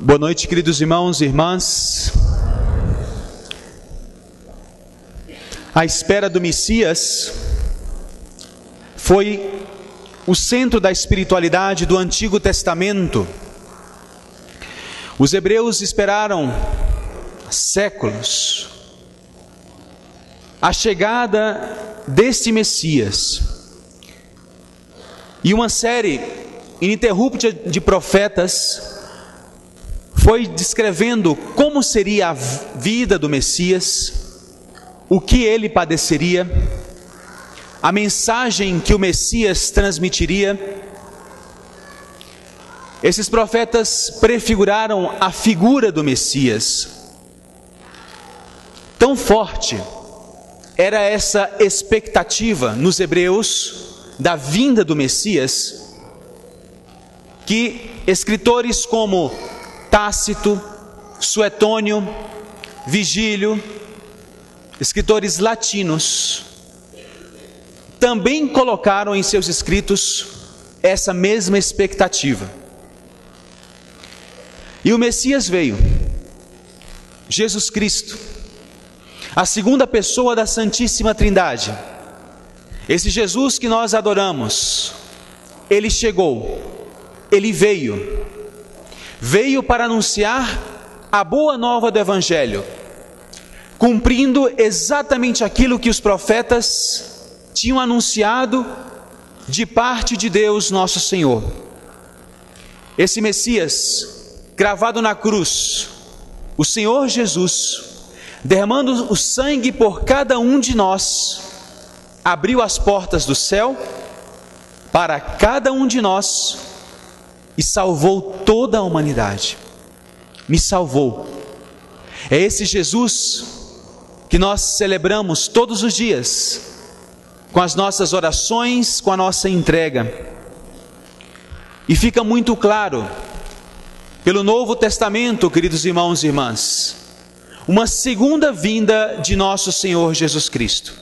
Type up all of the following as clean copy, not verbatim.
Boa noite, queridos irmãos e irmãs. A espera do Messias foi o centro da espiritualidade do Antigo Testamento. Os hebreus esperaram há séculos a chegada deste Messias. E uma série ininterrupta de profetas foi descrevendo como seria a vida do Messias, o que ele padeceria, a mensagem que o Messias transmitiria. Esses profetas prefiguraram a figura do Messias. Tão forte era essa expectativa nos hebreus da vinda do Messias, que escritores como Tácito, Suetônio, Vigílio, escritores latinos, também colocaram em seus escritos essa mesma expectativa. E o Messias veio, Jesus Cristo, a segunda pessoa da Santíssima Trindade. Esse Jesus que nós adoramos, ele chegou, ele veio para anunciar a boa nova do Evangelho, cumprindo exatamente aquilo que os profetas tinham anunciado de parte de Deus nosso Senhor. Esse Messias, cravado na cruz, o Senhor Jesus, derramando o sangue por cada um de nós, abriu as portas do céu para cada um de nós e salvou toda a humanidade. Me salvou. É esse Jesus que nós celebramos todos os dias, com as nossas orações, com a nossa entrega. E fica muito claro, pelo Novo Testamento, queridos irmãos e irmãs, uma segunda vinda de nosso Senhor Jesus Cristo.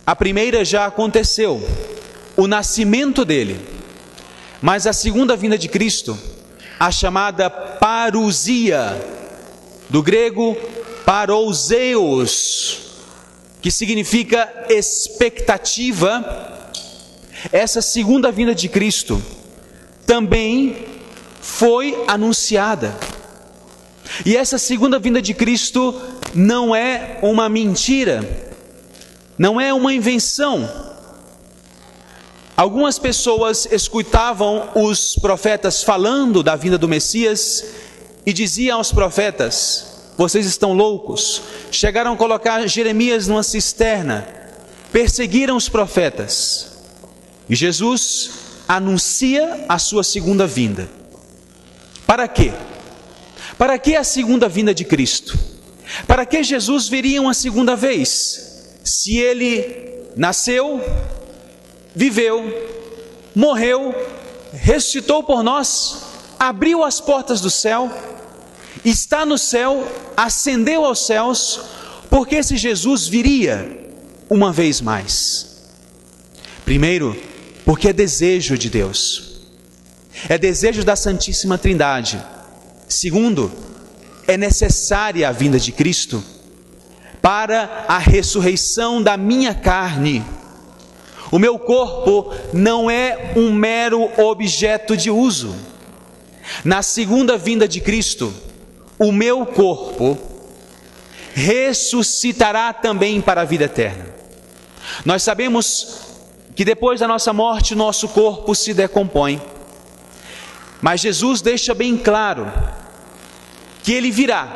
A primeira já aconteceu, o nascimento dele. Mas a segunda vinda de Cristo, a chamada parousia, do grego parouseus, que significa expectativa, essa segunda vinda de Cristo também foi anunciada. E essa segunda vinda de Cristo não é uma mentira, não é uma invenção. Algumas pessoas escutavam os profetas falando da vinda do Messias e diziam aos profetas: vocês estão loucos. Chegaram a colocar Jeremias numa cisterna, perseguiram os profetas. E Jesus anuncia a sua segunda vinda. Para quê? Para que a segunda vinda de Cristo? Para que Jesus viria uma segunda vez? Se ele nasceu, viveu, morreu, ressuscitou por nós, abriu as portas do céu, está no céu, ascendeu aos céus, porque esse Jesus viria uma vez mais. Primeiro, porque é desejo de Deus, é desejo da Santíssima Trindade. Segundo, é necessária a vinda de Cristo para a ressurreição da minha carne. O meu corpo não é um mero objeto de uso. Na segunda vinda de Cristo, o meu corpo ressuscitará também para a vida eterna. Nós sabemos que depois da nossa morte, nosso corpo se decompõe. Mas Jesus deixa bem claro que ele virá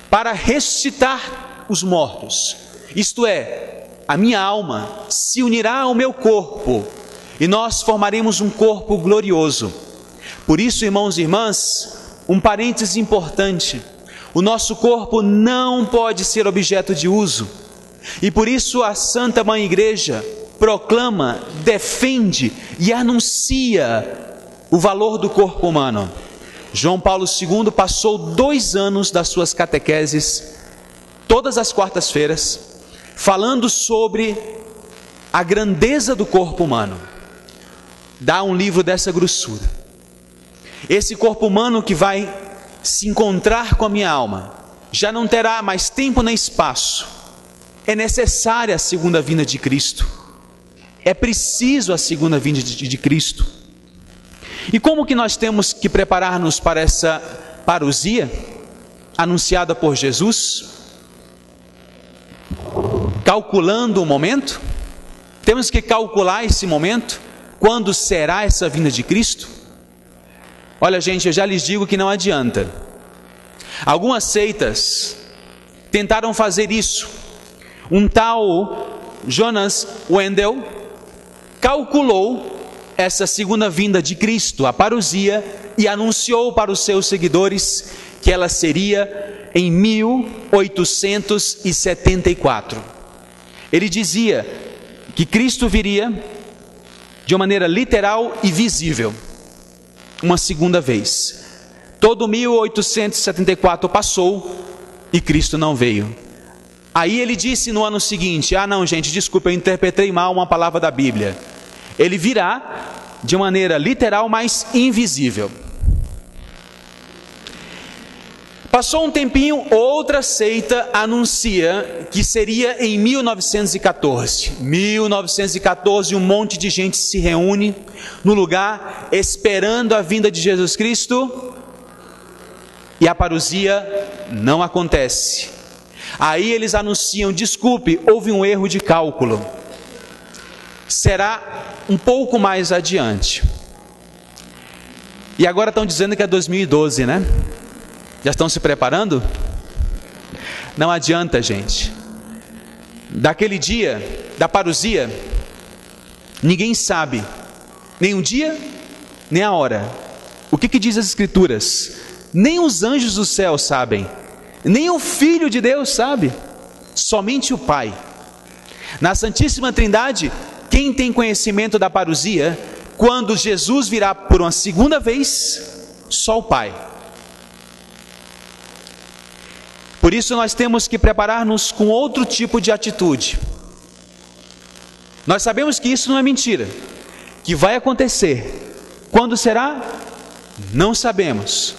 para ressuscitar os mortos. Isto é, a minha alma se unirá ao meu corpo e nós formaremos um corpo glorioso. Por isso, irmãos e irmãs, um parêntese importante: o nosso corpo não pode ser objeto de uso. E por isso a Santa Mãe Igreja proclama, defende e anuncia o valor do corpo humano. João Paulo II passou 2 anos das suas catequeses, todas as quartas-feiras, falando sobre a grandeza do corpo humano. Dá um livro dessa grossura. Esse corpo humano que vai se encontrar com a minha alma, já não terá mais tempo nem espaço. É necessária a segunda vinda de Cristo. É preciso a segunda vinda de Cristo. E como que nós temos que preparar-nos para essa parousia anunciada por Jesus? Calculando o momento? Temos que calcular esse momento? Quando será essa vinda de Cristo? Olha, gente, eu já lhes digo que não adianta. Algumas seitas tentaram fazer isso. Um tal Jonas Wendell calculou essa segunda vinda de Cristo, a parousia, e anunciou para os seus seguidores que ela seria em 1874. Ele dizia que Cristo viria de uma maneira literal e visível, uma segunda vez. Todo 1874 passou e Cristo não veio. Aí ele disse no ano seguinte: não, gente, desculpa, eu interpretei mal uma palavra da Bíblia. Ele virá de maneira literal, mas invisível. Passou um tempinho, outra seita anuncia que seria em 1914. 1914, um monte de gente se reúne no lugar, esperando a vinda de Jesus Cristo, e a parousia não acontece. Aí eles anunciam: desculpe, houve um erro de cálculo. Será um pouco mais adiante. E agora estão dizendo que é 2012, né? Já estão se preparando? Não adianta, gente. Daquele dia, da parousia, ninguém sabe nem o dia, nem a hora. O que diz as Escrituras? Nem os anjos do céu sabem, nem o Filho de Deus sabe, somente o Pai. Na Santíssima Trindade, quem tem conhecimento da parousia, quando Jesus virá por uma segunda vez? Só o Pai. Por isso nós temos que preparar-nos com outro tipo de atitude. Nós sabemos que isso não é mentira, que vai acontecer. Quando será? Não sabemos.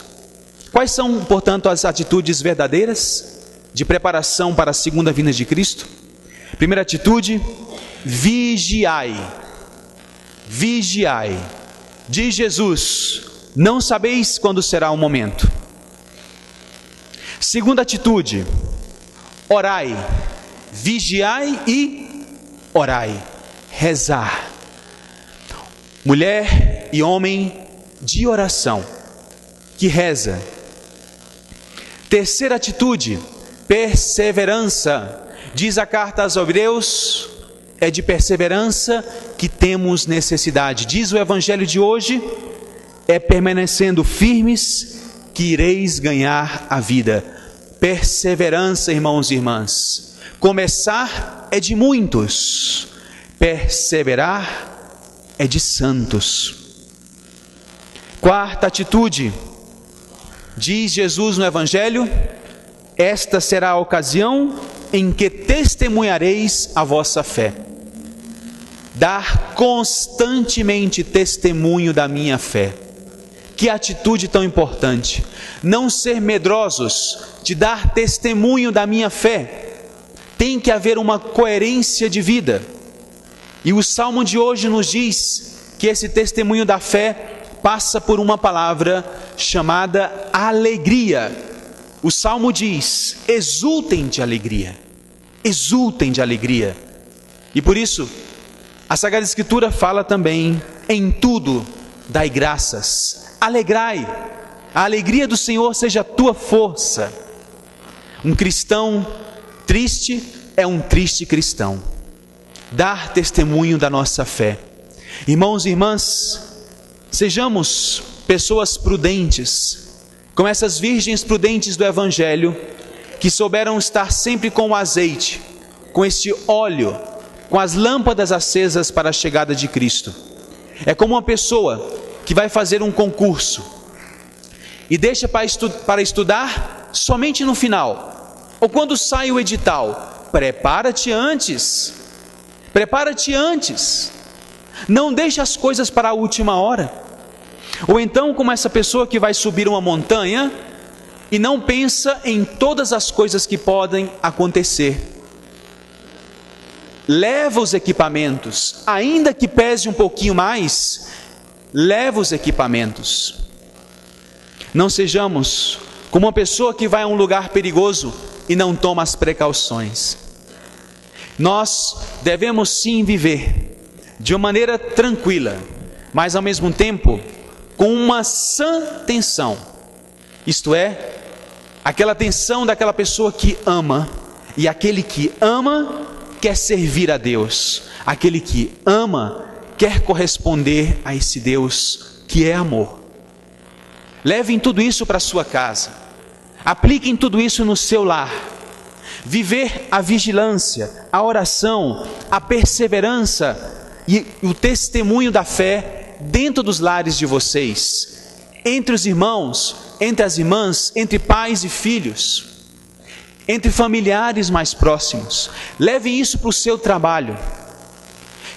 Quais são, portanto, as atitudes verdadeiras de preparação para a segunda vinda de Cristo? Primeira atitude: vigiai. Vigiai. Diz Jesus: não sabeis quando será o momento. Segunda atitude: orai. Vigiai e orai. Rezar. Mulher e homem de oração, que reza. Terceira atitude: perseverança. Diz a carta aos Hebreus: é de perseverança que temos necessidade. Diz o evangelho de hoje: é permanecendo firmes que ireis ganhar a vida. Perseverança, irmãos e irmãs. Começar é de muitos, perseverar é de santos. Quarta atitude: diz Jesus no evangelho: esta será a ocasião em que testemunhareis a vossa fé. Dar constantemente testemunho da minha fé. Que atitude tão importante! Não ser medrosos de dar testemunho da minha fé. Tem que haver uma coerência de vida. E o salmo de hoje nos diz que esse testemunho da fé passa por uma palavra chamada alegria. O salmo diz: exultem de alegria. Exultem de alegria. E por isso, a Sagrada Escritura fala também: em tudo dai graças. Alegrai, a alegria do Senhor seja a tua força. Um cristão triste é um triste cristão. Dar testemunho da nossa fé. Irmãos e irmãs, sejamos pessoas prudentes, como essas virgens prudentes do Evangelho, que souberam estar sempre com o azeite, com este óleo, com as lâmpadas acesas para a chegada de Cristo. É como uma pessoa que vai fazer um concurso e deixa para estudar somente no final, ou quando sai o edital. Prepara-te antes. Prepara-te antes. Não deixe as coisas para a última hora. Ou então, como essa pessoa que vai subir uma montanha, e não pensa em todas as coisas que podem acontecer. Leva os equipamentos, ainda que pese um pouquinho mais, leva os equipamentos. Não sejamos como uma pessoa que vai a um lugar perigoso e não toma as precauções. Nós devemos sim viver de uma maneira tranquila, mas ao mesmo tempo com uma sã tensão. Isto é, aquela tensão daquela pessoa que ama, e aquele que ama quer servir a Deus. Aquele que ama quer corresponder a esse Deus que é amor. Levem tudo isso para a sua casa. Apliquem tudo isso no seu lar. Viver a vigilância, a oração, a perseverança e o testemunho da fé dentro dos lares de vocês, entre os irmãos, entre as irmãs, entre pais e filhos, entre familiares mais próximos. Levem isso para o seu trabalho.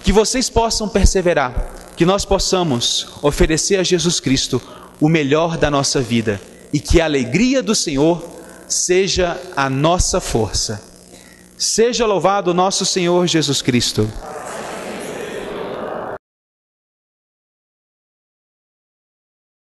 Que vocês possam perseverar, que nós possamos oferecer a Jesus Cristo o melhor da nossa vida e que a alegria do Senhor seja a nossa força. Seja louvado nosso Senhor Jesus Cristo.